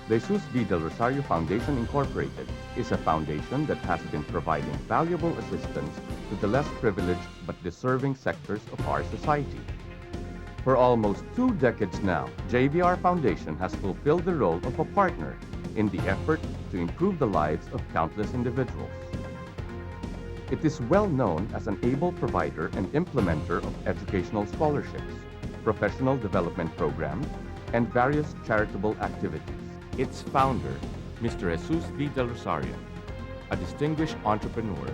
The Jesus V. Del Rosario Foundation Incorporated is a foundation that has been providing valuable assistance to the less privileged but deserving sectors of our society. For almost 2 decades now, JVR Foundation has fulfilled the role of a partner in the effort to improve the lives of countless individuals. It is well known as an able provider and implementer of educational scholarships, professional development programs, and various charitable activities. Its founder, Mr. Jesus V. Del Rosario, a distinguished entrepreneur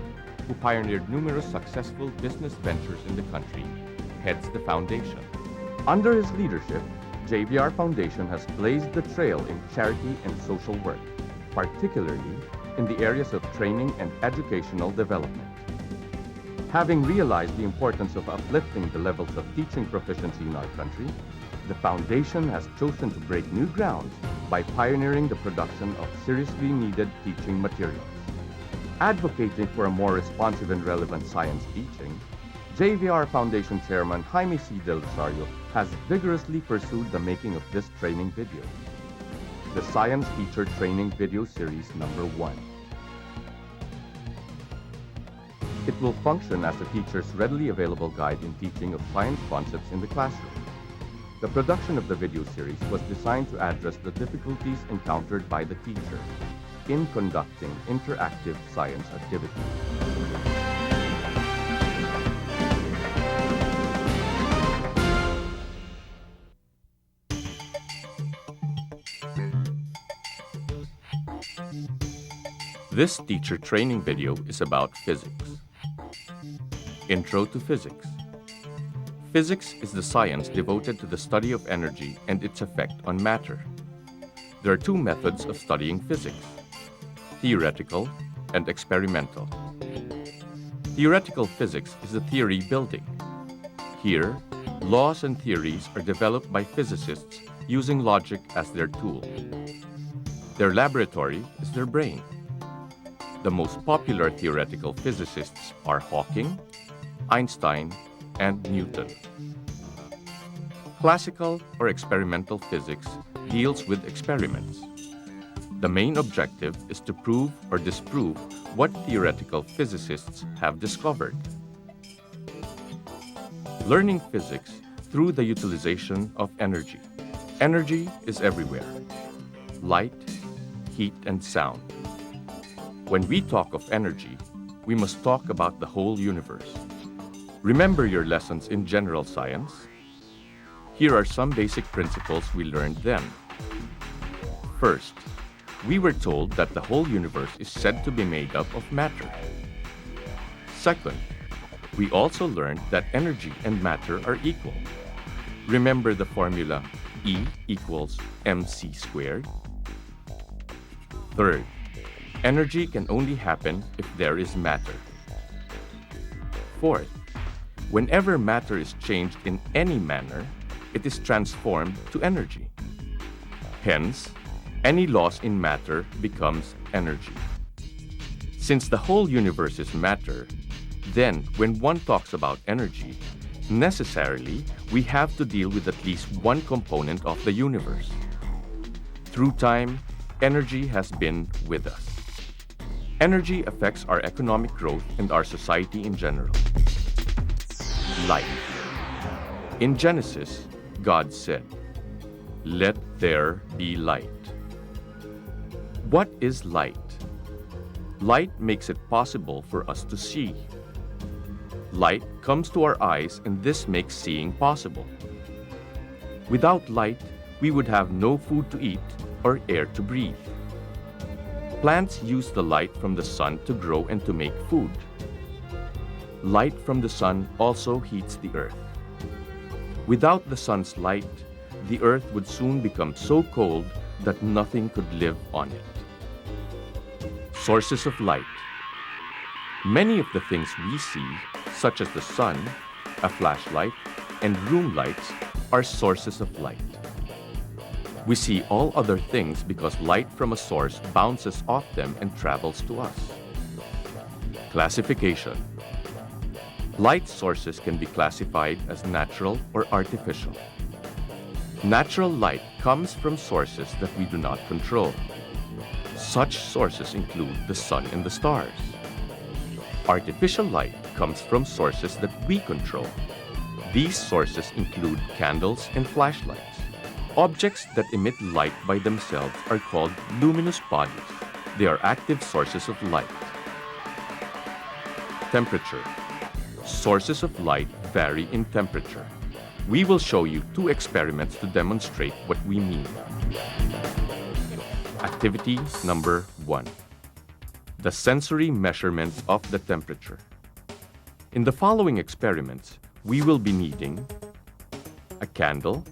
who pioneered numerous successful business ventures in the country, heads the foundation. Under his leadership, JVR Foundation has blazed the trail in charity and social work, particularly in the areas of training and educational development. Having realized the importance of uplifting the levels of teaching proficiency in our country, the Foundation has chosen to break new ground by pioneering the production of seriously needed teaching materials. Advocating for a more responsive and relevant science teaching, JVR Foundation Chairman Jaime C. Del Rosario has vigorously pursued the making of this training video, the Science Teacher Training Video Series number 1. It will function as the teacher's readily available guide in teaching of science concepts in the classroom. The production of the video series was designed to address the difficulties encountered by the teacher in conducting interactive science activities. This teacher training video is about physics. Intro to Physics. Physics is the science devoted to the study of energy and its effect on matter. There are 2 methods of studying physics: theoretical and experimental. Theoretical physics is the theory building. Here, laws and theories are developed by physicists using logic as their tool. Their laboratory is their brain. The most popular theoretical physicists are Hawking, Einstein, and Newton. Classical or experimental physics deals with experiments. The main objective is to prove or disprove what theoretical physicists have discovered. Learning physics through the utilization of energy. Energy is everywhere: light, heat, and sound. When we talk of energy, we must talk about the whole universe. Remember your lessons in general science? Here are some basic principles we learned then. First, we were told that the whole universe is said to be made up of matter. Second, we also learned that energy and matter are equal. Remember the formula E equals mc squared? Third, energy can only happen if there is matter. Fourth, whenever matter is changed in any manner, it is transformed to energy. Hence, any loss in matter becomes energy. Since the whole universe is matter, then when one talks about energy, necessarily we have to deal with at least one component of the universe. Through time, energy has been with us. Energy affects our economic growth and our society in general. Light. In Genesis, God said, "Let there be light." What is light? Light makes it possible for us to see. Light comes to our eyes, and this makes seeing possible. Without light, we would have no food to eat or air to breathe. Plants use the light from the sun to grow and to make food. Light from the sun also heats the earth. Without the sun's light, the earth would soon become so cold that nothing could live on it. Sources of light. Many of the things we see, such as the sun, a flashlight, and room lights, are sources of light. We see all other things because light from a source bounces off them and travels to us. Classification. Light sources can be classified as natural or artificial. Natural light comes from sources that we do not control. Such sources include the sun and the stars. Artificial light comes from sources that we control. These sources include candles and flashlights. Objects that emit light by themselves are called luminous bodies. They are active sources of light. Temperature. Sources of light vary in temperature. We will show you two experiments to demonstrate what we mean. Activity number 1. The sensory measurement of the temperature. In the following experiments, we will be needing a candle,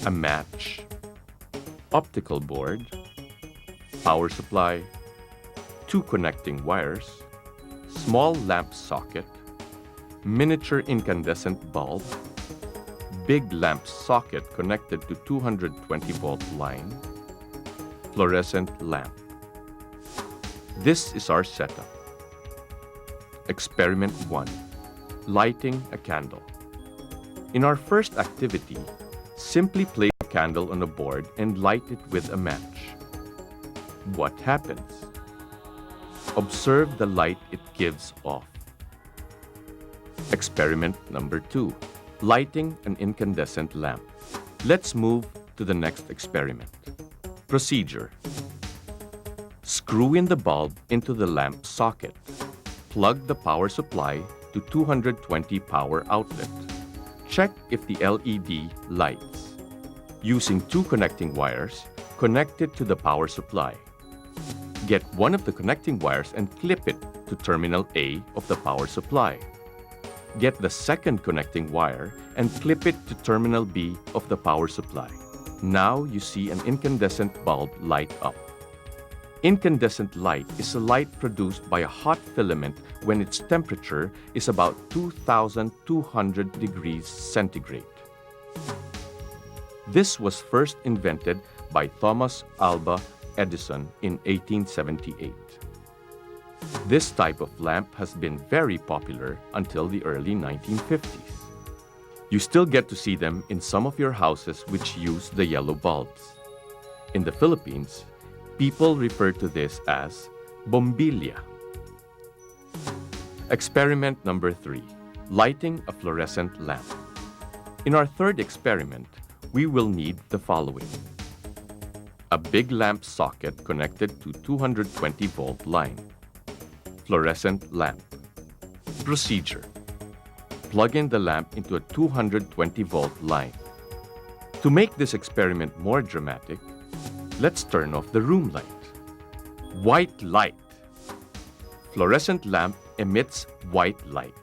a match, optical board, power supply, 2 connecting wires, small lamp socket, miniature incandescent bulb, big lamp socket connected to 220-volt line, fluorescent lamp. This is our setup. Experiment 1. Lighting a candle. In our first activity, simply place a candle on a board and light it with a match. What happens? Observe the light it gives off. Experiment number 2. Lighting an incandescent lamp. Let's move to the next experiment. Procedure. Screw in the bulb into the lamp socket. Plug the power supply to 220 power outlet. Check if the LED lights. Using 2 connecting wires, connect it to the power supply. Get one of the connecting wires and clip it to terminal A of the power supply. Get the second connecting wire and clip it to terminal B of the power supply. Now you see an incandescent bulb light up. Incandescent light is a light produced by a hot filament when its temperature is about 2,200 degrees centigrade. This was first invented by Thomas Alva Edison in 1878. This type of lamp has been very popular until the early 1950s. You still get to see them in some of your houses which use the yellow bulbs. In the Philippines, people refer to this as bombilya. Experiment number 3. Lighting a fluorescent lamp. In our third experiment, we will need the following. A big lamp socket connected to 220-volt line. Fluorescent lamp. Procedure. Plug in the lamp into a 220-volt line. To make this experiment more dramatic, let's turn off the room light. White light. Fluorescent lamp emits white light.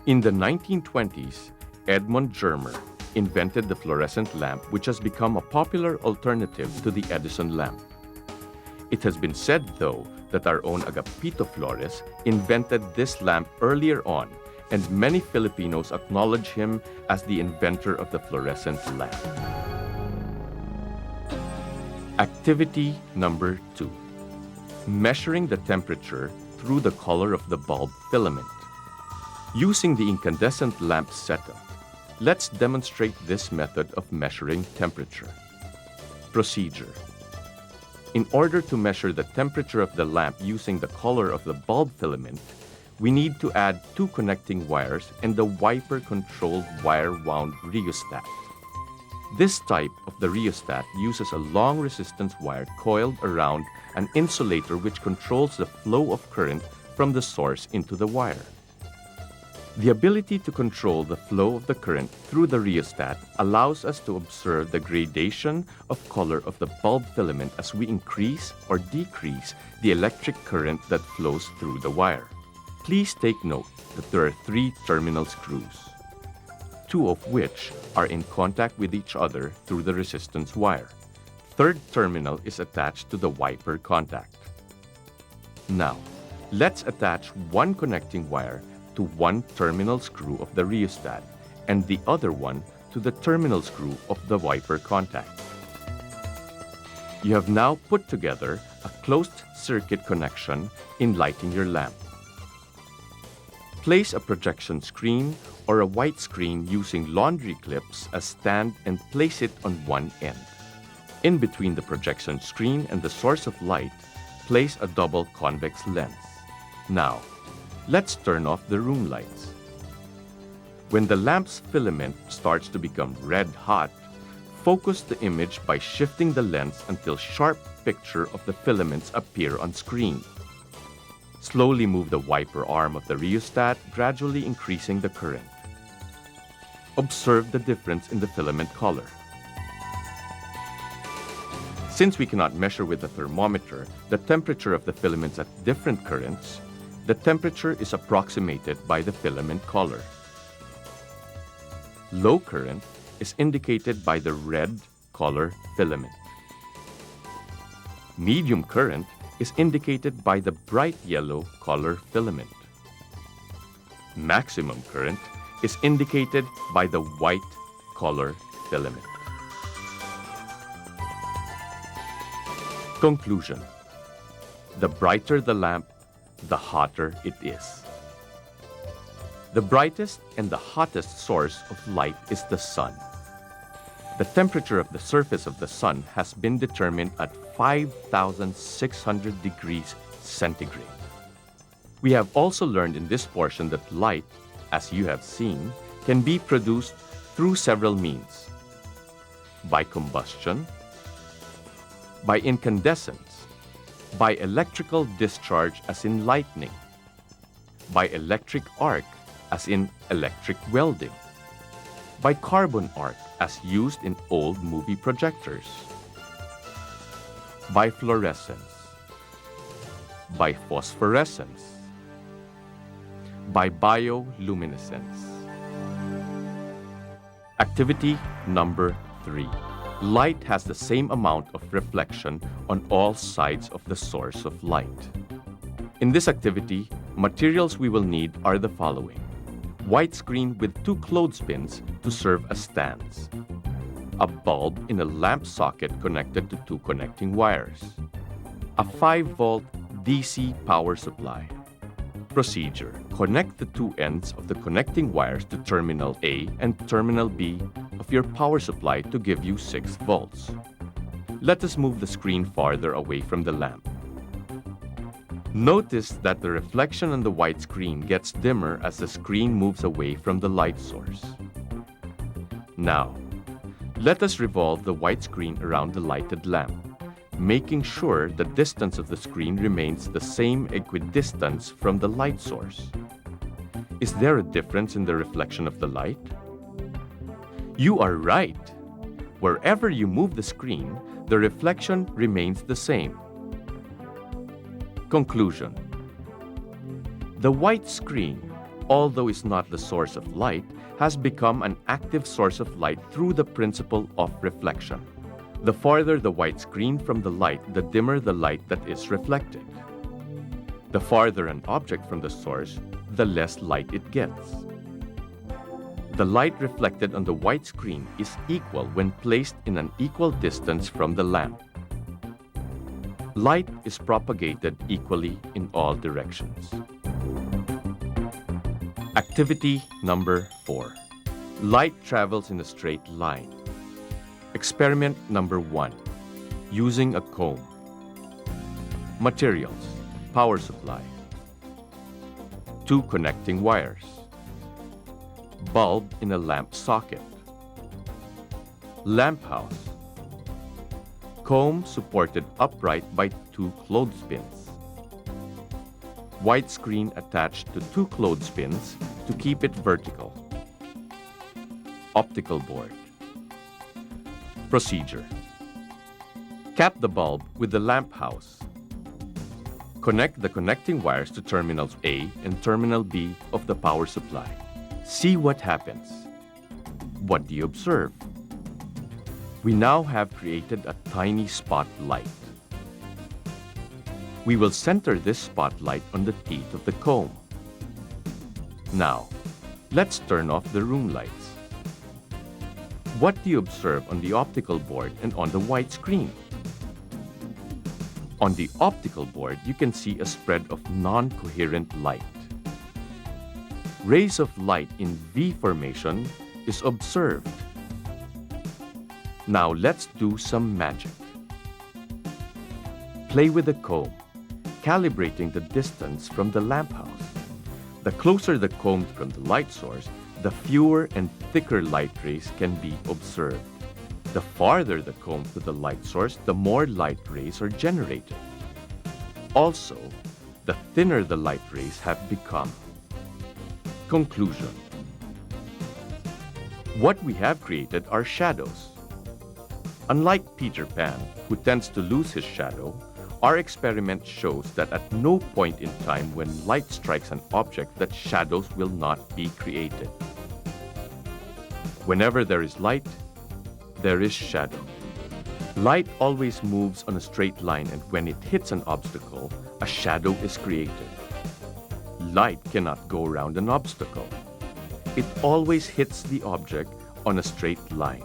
In the 1920s, Edmund Germer invented the fluorescent lamp, which has become a popular alternative to the Edison lamp. It has been said, though, that our own Agapito Flores invented this lamp earlier on, and many Filipinos acknowledge him as the inventor of the fluorescent lamp. Activity number 2. Measuring the temperature through the color of the bulb filament. Using the incandescent lamp setup, let's demonstrate this method of measuring temperature. Procedure. In order to measure the temperature of the lamp using the color of the bulb filament, we need to add 2 connecting wires and the wiper-controlled wire-wound rheostat. This type of the rheostat uses a long resistance wire coiled around an insulator which controls the flow of current from the source into the wire. The ability to control the flow of the current through the rheostat allows us to observe the gradation of color of the bulb filament as we increase or decrease the electric current that flows through the wire. Please take note that there are 3 terminal screws, 2 of which are in contact with each other through the resistance wire. Third terminal is attached to the wiper contact. Now, let's attach 1 connecting wire to 1 terminal screw of the rheostat and the other one to the terminal screw of the wiper contact. You have now put together a closed circuit connection in lighting your lamp. Place a projection screen or a white screen using laundry clips as stand and place it on one end. In between the projection screen and the source of light, place a double convex lens. Now, let's turn off the room lights. When the lamp's filament starts to become red hot, focus the image by shifting the lens until sharp picture of the filaments appear on screen. Slowly move the wiper arm of the rheostat, gradually increasing the current. Observe the difference in the filament color. Since we cannot measure with a thermometer the temperature of the filaments at different currents, the temperature is approximated by the filament color. Low current is indicated by the red color filament. Medium current is indicated by the bright yellow color filament. Maximum current is indicated by the white color filament. Conclusion: the brighter the lamp, the hotter it is. The brightest and the hottest source of light is the sun. The temperature of the surface of the sun has been determined at 5,600 degrees centigrade. We have also learned in this portion that light, as you have seen, can be produced through several means: by combustion, by incandescence, by electrical discharge as in lightning, by electric arc as in electric welding, by carbon arc as used in old movie projectors, by fluorescence, by phosphorescence, by bioluminescence. Activity number 3. Light has the same amount of reflection on all sides of the source of light. In this activity, materials we will need are the following: white screen with 2 clothespins to serve as stands, a bulb in a lamp socket connected to 2 connecting wires, a 5-volt DC power supply. Procedure: connect the 2 ends of the connecting wires to terminal A and terminal B of your power supply to give you 6 volts. Let us move the screen farther away from the lamp. Notice that the reflection on the white screen gets dimmer as the screen moves away from the light source. Now, let us revolve the white screen around the lighted lamp, making sure the distance of the screen remains the same equidistance from the light source. Is there a difference in the reflection of the light? You are right. Wherever you move the screen, the reflection remains the same. Conclusion: the white screen, although is not the source of light, has become an active source of light through the principle of reflection. The farther the white screen from the light, the dimmer the light that is reflected. The farther an object from the source, the less light it gets. The light reflected on the white screen is equal when placed in an equal distance from the lamp. Light is propagated equally in all directions. Activity number 4. Light travels in a straight line. Experiment number 1. Using a comb. Materials: power supply, 2 connecting wires, bulb in a lamp socket, lamp house, comb supported upright by 2 clothespins, white screen attached to 2 clothespins to keep it vertical, optical board. Procedure: cap the bulb with the lamp house. Connect the connecting wires to terminals A and terminal B of the power supply. See what happens. What do you observe? We now have created a tiny spotlight. We will center this spotlight on the teeth of the comb. Now, let's turn off the room lights. What do you observe on the optical board and on the white screen? On the optical board, you can see a spread of non-coherent light. Rays of light in V formation is observed. Now let's do some magic. Play with the comb, calibrating the distance from the lamp house. The closer the comb from the light source, the fewer and thicker light rays can be observed. The farther the comb to the light source, the more light rays are generated. Also, the thinner the light rays have become. Conclusion. What we have created are shadows. Unlike Peter Pan, who tends to lose his shadow, our experiment shows that at no point in time when light strikes an object that shadows will not be created. Whenever there is light, there is shadow. Light always moves on a straight line, and when it hits an obstacle, a shadow is created. Light cannot go around an obstacle. It always hits the object on a straight line.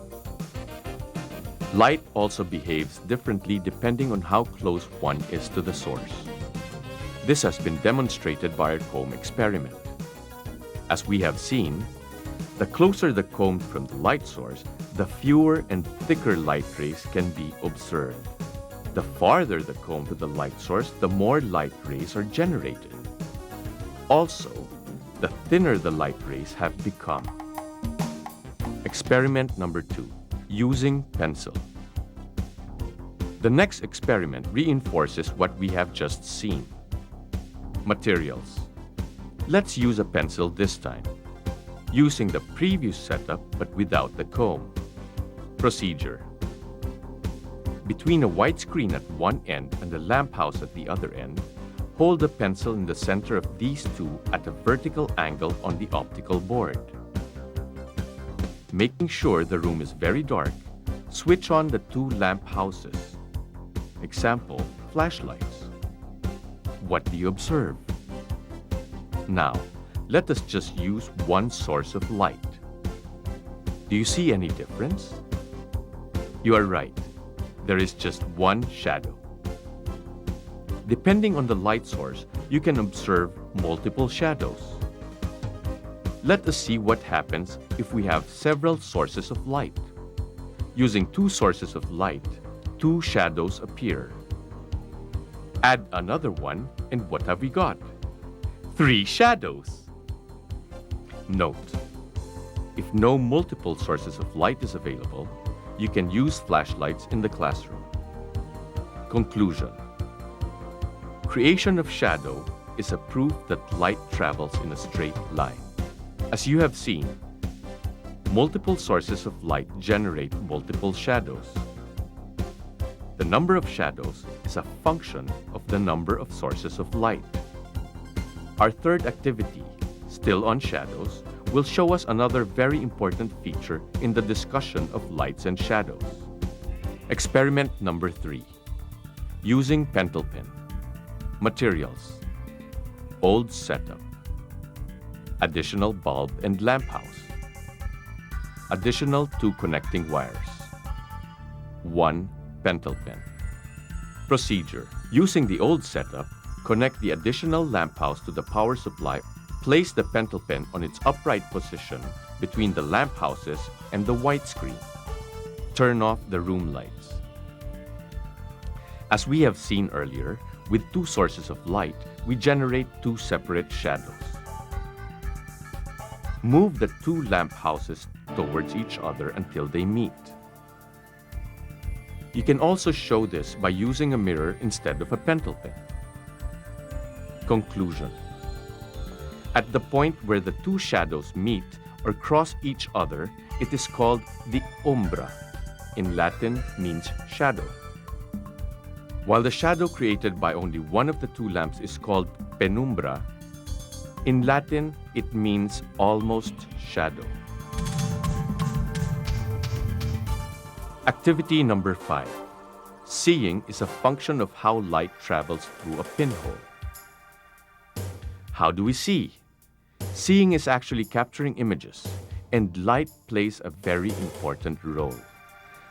Light also behaves differently depending on how close one is to the source. This has been demonstrated by our comb experiment. As we have seen, the closer the comb from the light source, the fewer and thicker light rays can be observed. The farther the comb to the light source, the more light rays are generated. Also, the thinner the light rays have become. Experiment number 2. Using pencil. The next experiment reinforces what we have just seen. Materials. Let's use a pencil this time, using the previous setup but without the comb. Procedure. Between a white screen at one end and the lamp house at the other end, hold the pencil in the center of these two at a vertical angle on the optical board. Making sure the room is very dark, switch on the two lamp houses. Example, flashlights. What do you observe? Now, let us just use one source of light. Do you see any difference? You are right. There is just one shadow. Depending on the light source, you can observe multiple shadows. Let us see what happens if we have several sources of light. Using two sources of light, two shadows appear. Add another one, and what have we got? 3 shadows. Note, if no multiple sources of light is available, you can use flashlights in the classroom. Conclusion. Creation of shadow is a proof that light travels in a straight line. As you have seen, multiple sources of light generate multiple shadows. The number of shadows is a function of the number of sources of light. Our third activity, still on shadows, will show us another very important feature in the discussion of lights and shadows. Experiment number 3. Using pentel pen. Materials. Old setup. Additional bulb and lamp house. Additional 2 connecting wires. 1 pentel pen. Procedure. Using the old setup, connect the additional lamp house to the power supply. Place the pentel pen on its upright position between the lamp houses and the white screen. Turn off the room lights. As we have seen earlier, with 2 sources of light, we generate 2 separate shadows. Move the 2 lamp houses towards each other until they meet. You can also show this by using a mirror instead of a pentel pen. Conclusion. At the point where the 2 shadows meet or cross each other, it is called the umbra. In Latin, means shadow. While the shadow created by only one of the 2 lamps is called penumbra, in Latin, it means almost shadow. Activity number 5. Seeing is a function of how light travels through a pinhole. How do we see? Seeing is actually capturing images, and light plays a very important role.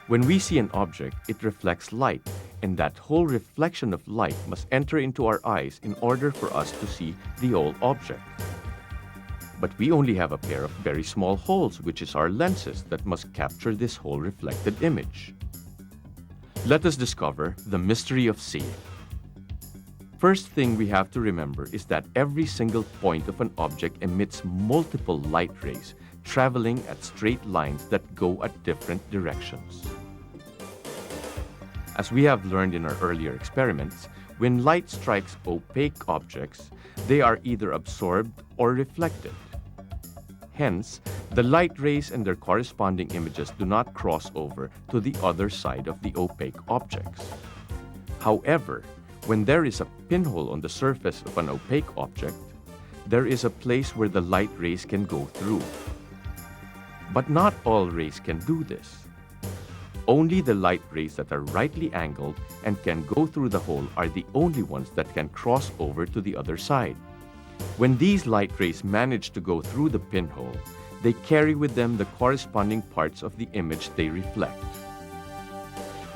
When we see an object, it reflects light, and that whole reflection of light must enter into our eyes in order for us to see the whole object. But we only have a pair of very small holes, which is our lenses that must capture this whole reflected image. Let us discover the mystery of seeing. First thing we have to remember is that every single point of an object emits multiple light rays traveling at straight lines that go at different directions. As we have learned in our earlier experiments, when light strikes opaque objects, they are either absorbed or reflected. Hence, the light rays and their corresponding images do not cross over to the other side of the opaque objects. However, when there is a pinhole on the surface of an opaque object, there is a place where the light rays can go through. But not all rays can do this. Only the light rays that are rightly angled and can go through the hole are the only ones that can cross over to the other side. When these light rays manage to go through the pinhole, they carry with them the corresponding parts of the image they reflect.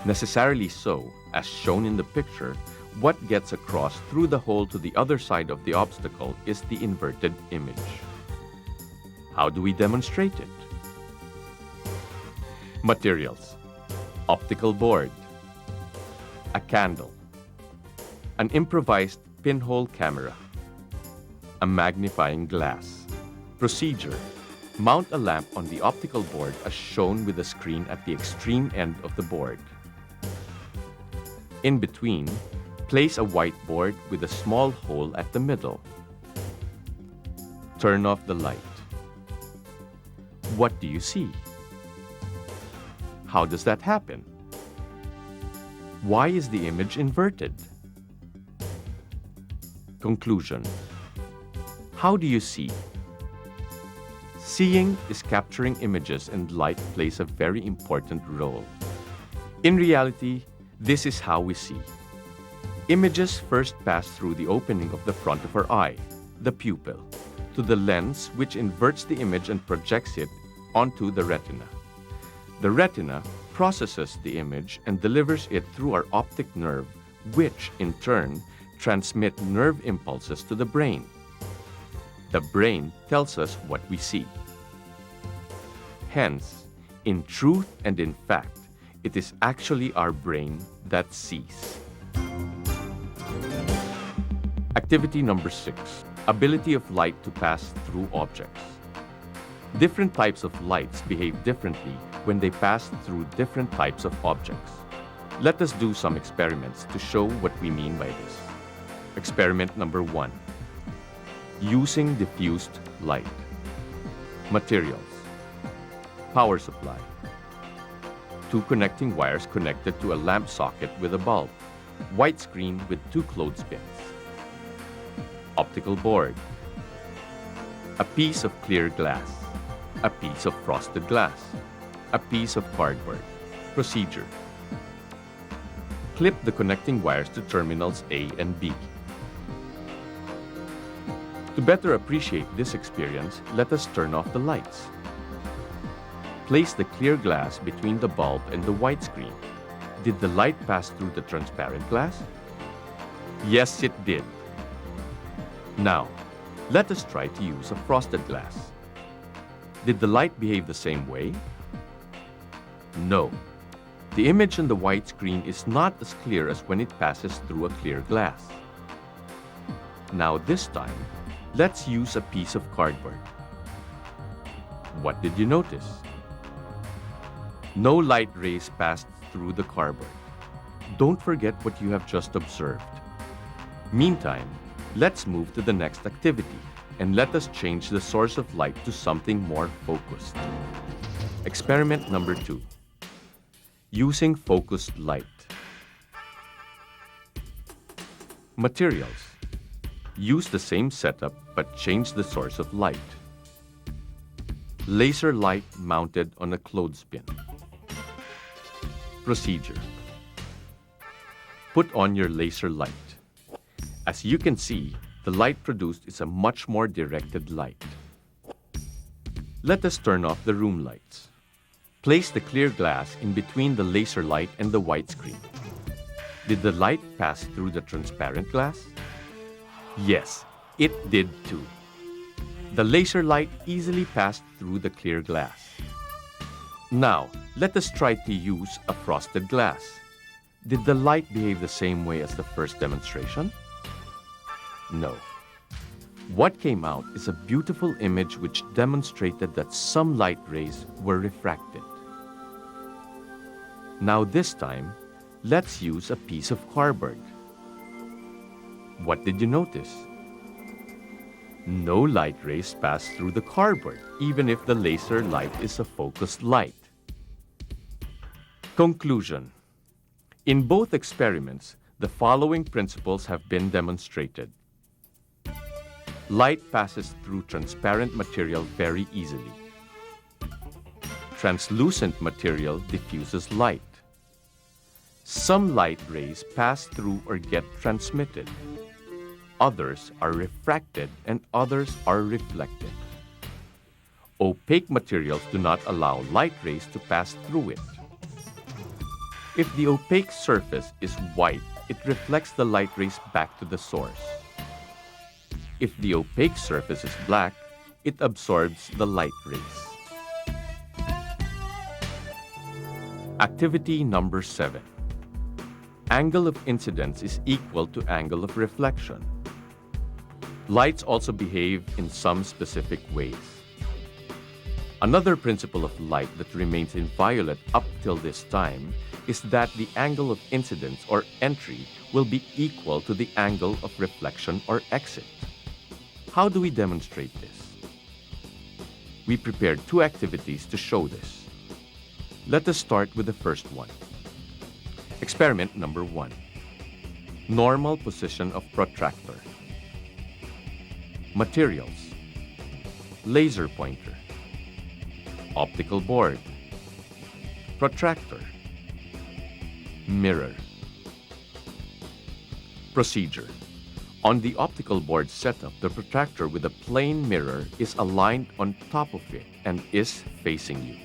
Necessarily so, as shown in the picture, what gets across through the hole to the other side of the obstacle is the inverted image. How do we demonstrate it? Materials: optical board, a candle, an improvised pinhole camera, a magnifying glass. Procedure: mount a lamp on the optical board as shown with a screen at the extreme end of the board. In between, place a whiteboard with a small hole at the middle. Turn off the light. What do you see? How does that happen? Why is the image inverted? Conclusion: how do you see? Seeing is capturing images, and light plays a very important role. In reality, this is how we see. Images first pass through the opening of the front of our eye, the pupil, to the lens, which inverts the image and projects it onto the retina. The retina processes the image and delivers it through our optic nerve, which, in turn, transmit nerve impulses to the brain. The brain tells us what we see. Hence, in truth and in fact, it is actually our brain that sees. Activity number 6. Ability of light to pass through objects. Different types of lights behave differently when they pass through different types of objects. Let us do some experiments to show what we mean by this. Experiment number 1. Using diffused light. Materials: power supply, 2 connecting wires connected to a lamp socket with a bulb, white screen with 2 clothespins. Optical board, a piece of clear glass, a piece of frosted glass, a piece of cardboard. Procedure: clip the connecting wires to terminals A and B. To better appreciate this experience, let us turn off the lights. Place the clear glass between the bulb and the white screen. Did the light pass through the transparent glass? Yes, it did. Now, let us try to use a frosted glass. Did the light behave the same way? No. The image on the white screen is not as clear as when it passes through a clear glass. Now this time, let's use a piece of cardboard. What did you notice? No light rays passed through the cardboard. Don't forget what you have just observed. Meantime, let's move to the next activity, and let us change the source of light to something more focused. Experiment number 2. Using focused light. Materials: use the same setup but change the source of light. Laser light mounted on a clothespin. Procedure: put on your laser light. As you can see, the light produced is a much more directed light. Let us turn off the room lights. Place the clear glass in between the laser light and the white screen. Did the light pass through the transparent glass? Yes, it did too. The laser light easily passed through the clear glass. Now, let us try to use a frosted glass. Did the light behave the same way as the first demonstration? No. What came out is a beautiful image which demonstrated that some light rays were refracted. Now this time, let's use a piece of cardboard. What did you notice? No light rays pass through the cardboard, even if the laser light is a focused light. Conclusion. In both experiments, the following principles have been demonstrated. Light passes through transparent material very easily. Translucent material diffuses light. Some light rays pass through or get transmitted. Others are refracted and others are reflected. Opaque materials do not allow light rays to pass through it. If the opaque surface is white, it reflects the light rays back to the source. If the opaque surface is black, it absorbs the light rays. Activity number 7. Angle of incidence is equal to angle of reflection. Lights also behave in some specific ways. Another principle of light that remains inviolate up till this time is that the angle of incidence or entry will be equal to the angle of reflection or exit. How do we demonstrate this? We prepared 2 activities to show this. Let us start with the first one. Experiment number 1. Normal position of protractor. Materials: laser pointer, optical board, protractor, mirror. Procedure. On the optical board setup, the protractor with a plane mirror is aligned on top of it and is facing you.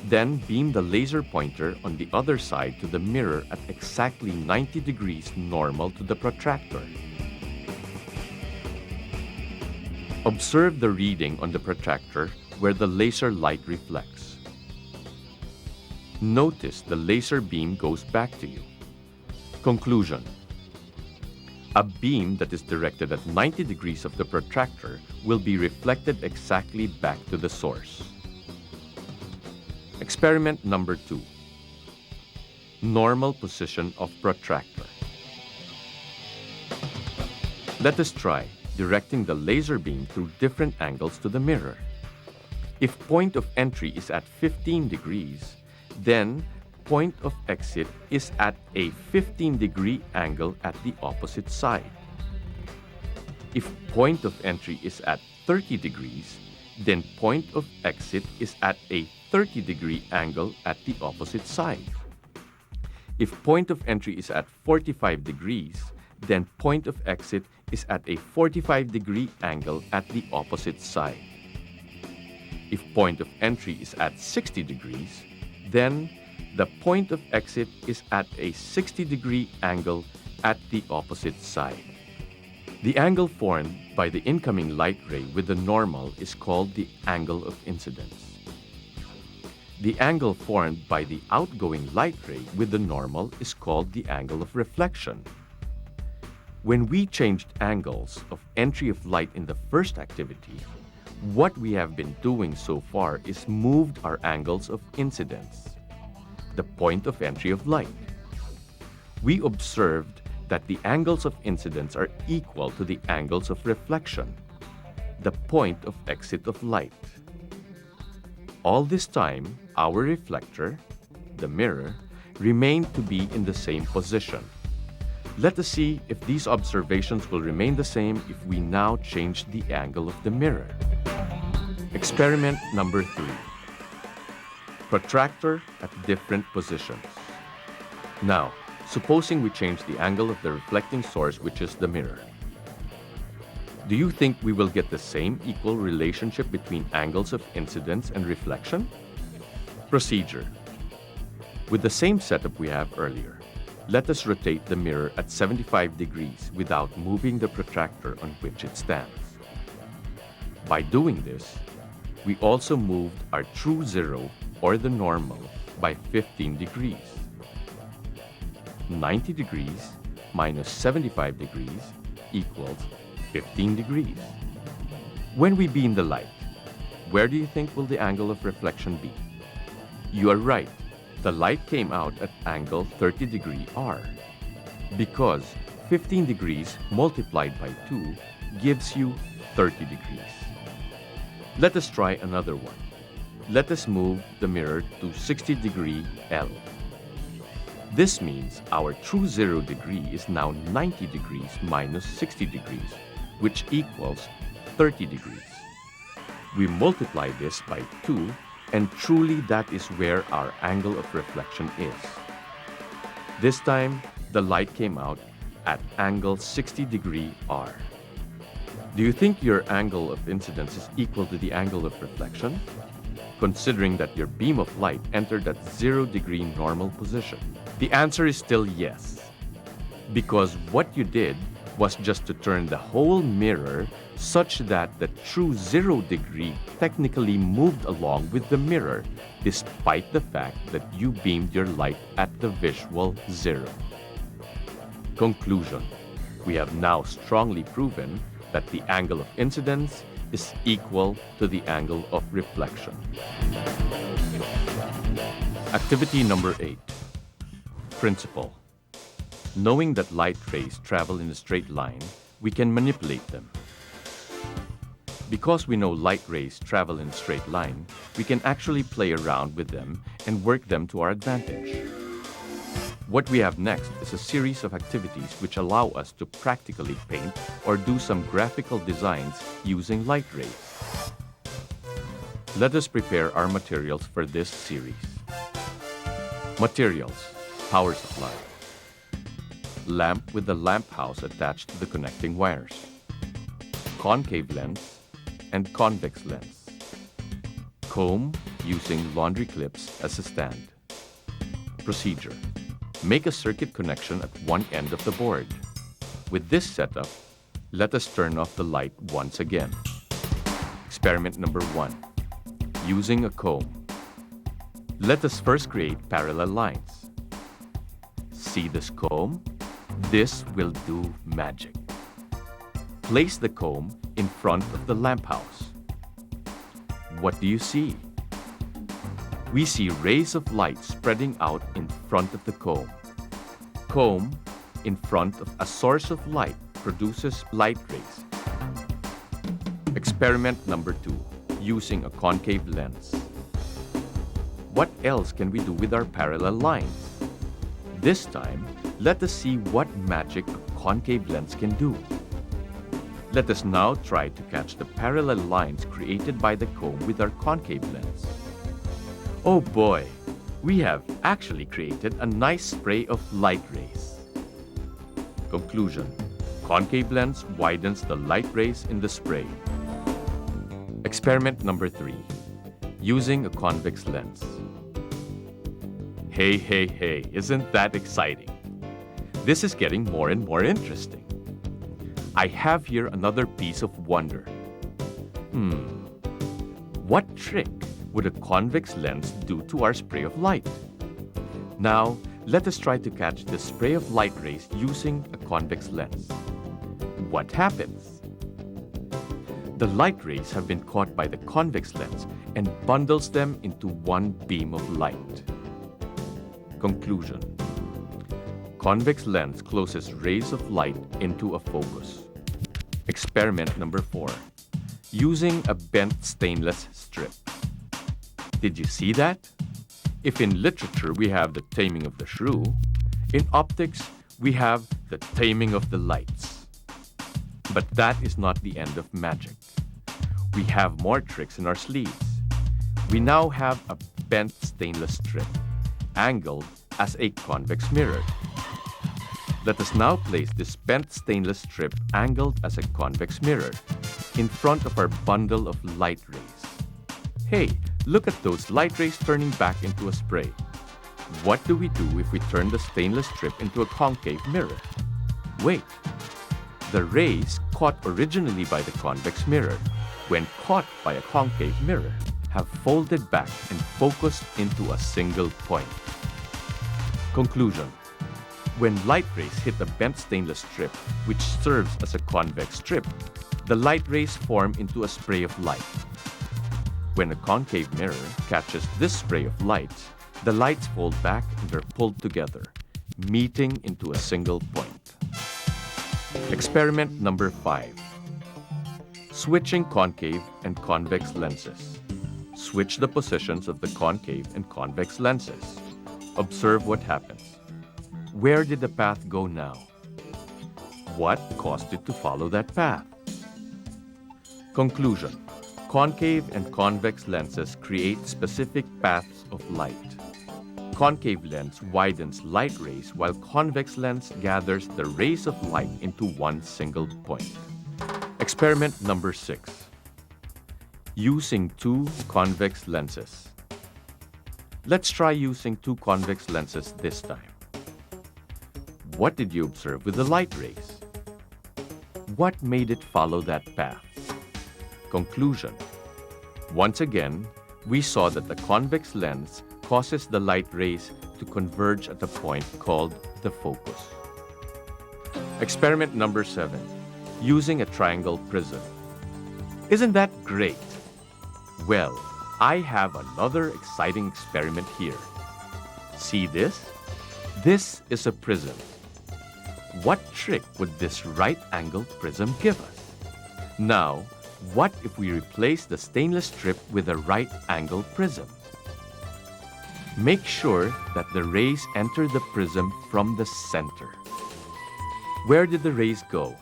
Then beam the laser pointer on the other side to the mirror at exactly 90 degrees normal to the protractor. Observe the reading on the protractor where the laser light reflects. Notice the laser beam goes back to you. Conclusion. A beam that is directed at 90 degrees of the protractor will be reflected exactly back to the source. Experiment number 2. Normal position of protractor. Let us try directing the laser beam through different angles to the mirror. If point of entry is at 15 degrees, then point of exit is at a 15-degree angle at the opposite side. If point of entry is at 30 degrees, then point of exit is at a 30-degree angle at the opposite side. If point of entry is at 45 degrees, then point of exit is at a 45-degree angle at the opposite side. If point of entry is at 60 degrees, then the point of exit is at a 60-degree angle at the opposite side. The angle formed by the incoming light ray with the normal is called the angle of incidence. The angle formed by the outgoing light ray with the normal is called the angle of reflection. When we changed angles of entry of light in the first activity, what we have been doing so far is moved our angles of incidence, the point of entry of light. We observed that the angles of incidence are equal to the angles of reflection, the point of exit of light. All this time, our reflector, the mirror, remained to be in the same position. Let us see if these observations will remain the same if we now change the angle of the mirror. Experiment number 3. Protractor at different positions. Now, supposing we change the angle of the reflecting source, which is the mirror. Do you think we will get the same equal relationship between angles of incidence and reflection? Procedure. With the same setup we have earlier, let us rotate the mirror at 75 degrees without moving the protractor on which it stands. By doing this, we also moved our true zero, or the normal, by 15 degrees. 90 degrees minus 75 degrees equals 15 degrees. When we beam the light, where do you think will the angle of reflection be? You are right. The light came out at angle 30 degree R, because 15 degrees multiplied by 2 gives you 30 degrees. Let us try another one. Let us move the mirror to 60 degree L. This means our true 0 degree is now 90 degrees minus 60 degrees, which equals 30 degrees. We multiply this by 2, and truly that is where our angle of reflection is. This time, the light came out at angle 60 degree R. Do you think your angle of incidence is equal to the angle of reflection? Considering that your beam of light entered at 0 degree normal position? The answer is still yes. Because what you did was just to turn the whole mirror such that the true 0 degree technically moved along with the mirror, despite the fact that you beamed your light at the visual 0. Conclusion: we have now strongly proven that the angle of incidence is equal to the angle of reflection. Activity number 8. Principle. Knowing that light rays travel in a straight line, we can manipulate them. Because we know light rays travel in a straight line, we can actually play around with them and work them to our advantage. What we have next is a series of activities which allow us to practically paint or do some graphical designs using light rays. Let us prepare our materials for this series. Materials: power supply, lamp with the lamp house attached to the connecting wires, concave lens and convex lens, comb using laundry clips as a stand. Procedure: make a circuit connection at one end of the board. With this setup, let us turn off the light once again. Experiment number 1. Using a comb. Let us first create parallel lines. See this comb? This will do magic. Place the comb in front of the lamp house. What do you see? We see rays of light spreading out in front of the comb. Comb in front of a source of light produces light rays. Experiment number 2, using a concave lens. What else can we do with our parallel lines? This time, let us see what magic a concave lens can do. Let us now try to catch the parallel lines created by the comb with our concave lens. Oh boy, we have actually created a nice spray of light rays. Conclusion: concave lens widens the light rays in the spray. Experiment number 3, using a convex lens. Hey, isn't that exciting? This is getting more and more interesting. I have here another piece of wonder. What trick would a convex lens do to our spray of light? Now, let us try to catch the spray of light rays using a convex lens. What happens? The light rays have been caught by the convex lens and bundles them into one beam of light. Conclusion: convex lens closes rays of light into a focus. Experiment number 4, using a bent stainless strip. Did you see that? If in literature we have the taming of the shrew, in optics we have the taming of the lights. But that is not the end of magic. We have more tricks in our sleeves. We now have a bent stainless strip, angled as a convex mirror. Let us now place this bent stainless strip angled as a convex mirror in front of our bundle of light rays. Hey, look at those light rays turning back into a spray. What do we do if we turn the stainless strip into a concave mirror? Wait, the rays caught originally by the convex mirror when caught by a concave mirror, have folded back and focused into a single point. Conclusion. When light rays hit a bent stainless strip, which serves as a convex strip, the light rays form into a spray of light. When a concave mirror catches this spray of light, the lights fold back and are pulled together, meeting into a single point. Experiment number 5. Switching concave and convex lenses. Switch the positions of the concave and convex lenses. Observe what happens. Where did the path go now? What caused it to follow that path? Conclusion. Concave and convex lenses create specific paths of light. Concave lens widens light rays while convex lens gathers the rays of light into one single point. Experiment number 6. Using 2 convex lenses. Let's try using 2 convex lenses this time. What did you observe with the light rays? What made it follow that path? Conclusion. Once again, we saw that the convex lens causes the light rays to converge at a point called the focus. Experiment number 7. Using a triangle prism. Isn't that great? Well, I have another exciting experiment here. See this? This is a prism. What trick would this right-angled prism give us? Now, what if we replace the stainless strip with a right-angled prism? Make sure that the rays enter the prism from the center. Where did the rays go?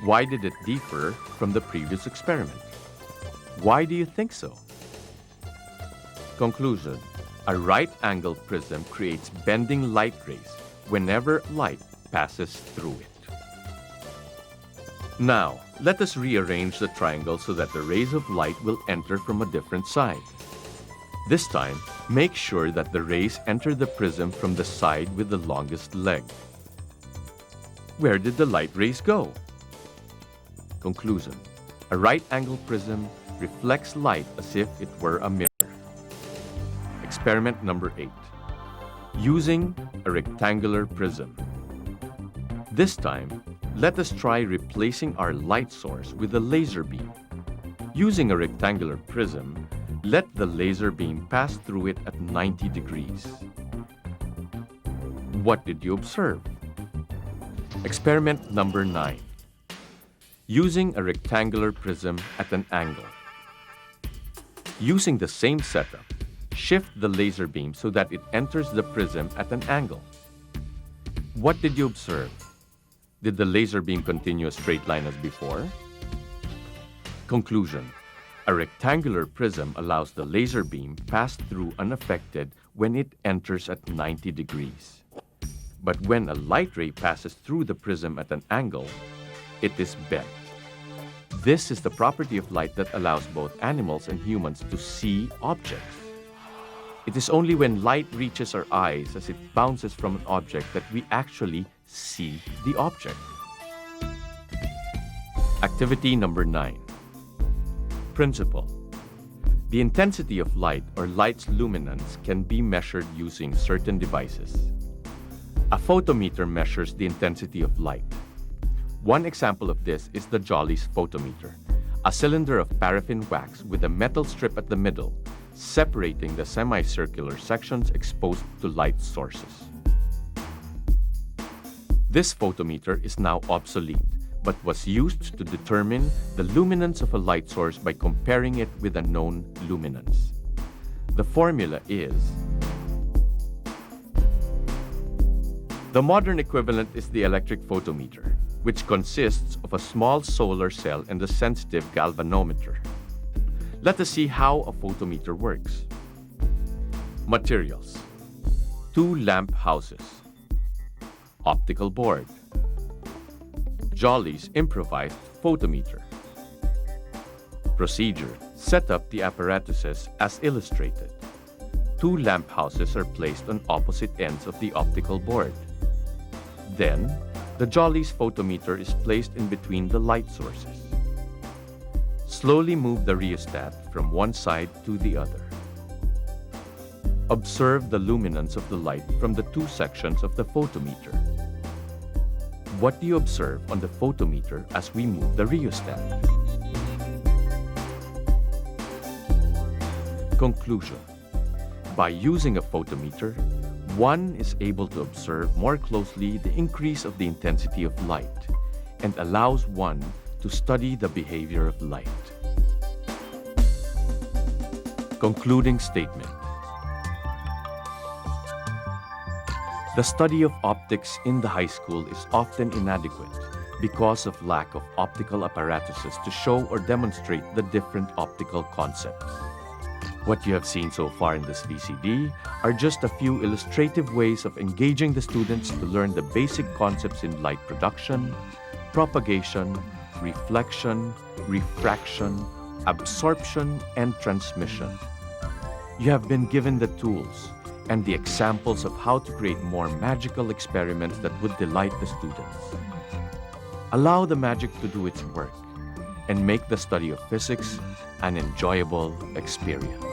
Why did it differ from the previous experiment? Why do you think so? Conclusion. A right-angled prism creates bending light rays whenever light passes through it. Now, let us rearrange the triangle so that the rays of light will enter from a different side. This time, make sure that the rays enter the prism from the side with the longest leg. Where did the light rays go? Conclusion. A right-angled prism reflects light as if it were a mirror. Experiment number 8. Using a rectangular prism. This time, let us try replacing our light source with a laser beam. Using a rectangular prism, let the laser beam pass through it at 90 degrees. What did you observe? Experiment number 9. Using a rectangular prism at an angle. Using the same setup, shift the laser beam so that it enters the prism at an angle. What did you observe? Did the laser beam continue a straight line as before? Conclusion. A rectangular prism allows the laser beam pass through unaffected when it enters at 90 degrees. But when a light ray passes through the prism at an angle, it is bent. This is the property of light that allows both animals and humans to see objects. It is only when light reaches our eyes as it bounces from an object that we actually see the object. Activity number 9. Principle. The intensity of light or light's luminance can be measured using certain devices. A photometer measures the intensity of light. One example of this is the Jolly's photometer, a cylinder of paraffin wax with a metal strip at the middle, separating the semicircular sections exposed to light sources. This photometer is now obsolete, but was used to determine the luminance of a light source by comparing it with a known luminance. The formula is: the modern equivalent is the electric photometer, which consists of a small solar cell and a sensitive galvanometer. Let us see how a photometer works. Materials: 2 lamp houses, optical board, Jolly's improvised photometer. Procedure: set up the apparatuses as illustrated. 2 lamp houses are placed on opposite ends of the optical board. Then, the Jolly's photometer is placed in between the light sources. Slowly move the rheostat from one side to the other. Observe the luminance of the light from the two sections of the photometer. What do you observe on the photometer as we move the rheostat? Conclusion. By using a photometer, one is able to observe more closely the increase of the intensity of light and allows one to study the behavior of light. Concluding statement. The study of optics in the high school is often inadequate because of lack of optical apparatuses to show or demonstrate the different optical concepts. What you have seen so far in this VCD are just a few illustrative ways of engaging the students to learn the basic concepts in light production, propagation, reflection, refraction, absorption, and transmission. You have been given the tools and the examples of how to create more magical experiments that would delight the students. Allow the magic to do its work and make the study of physics an enjoyable experience.